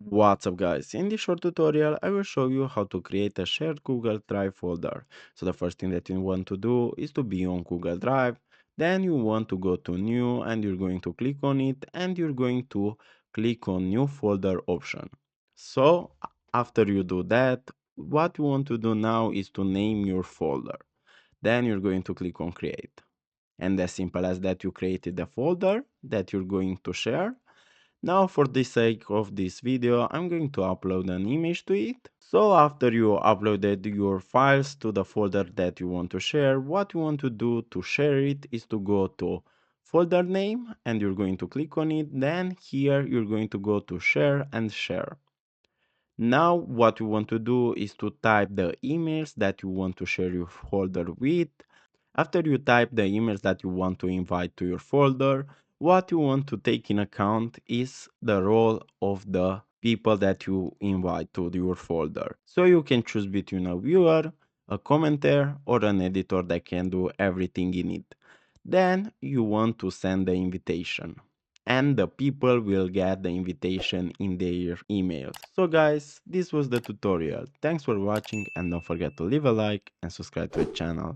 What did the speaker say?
What's up guys, in this short tutorial I will show you how to create a shared Google Drive folder. So the first thing that you want to do is to be on Google Drive, then you want to go to new and you're going to click on it and you're going to click on new folder option. So after you do that, what you want to do now is to name your folder. Then you're going to click on create. And as simple as that, you created the folder that you're going to share. Now for the sake of this video, I'm going to upload an image to it. So after you uploaded your files to the folder that you want to share, what you want to do to share it is to go to folder name and you're going to click on it. Then here you're going to go to share and share. Now what you want to do is to type the emails that you want to share your folder with. After you type the emails that you want to invite to your folder, what you want to take in account is the role of the people that you invite to your folder. So you can choose between a viewer, a commenter, or an editor that can do everything in it. Then you want to send the invitation and the people will get the invitation in their emails. So guys, this was the tutorial. Thanks for watching and don't forget to leave a like and subscribe to the channel.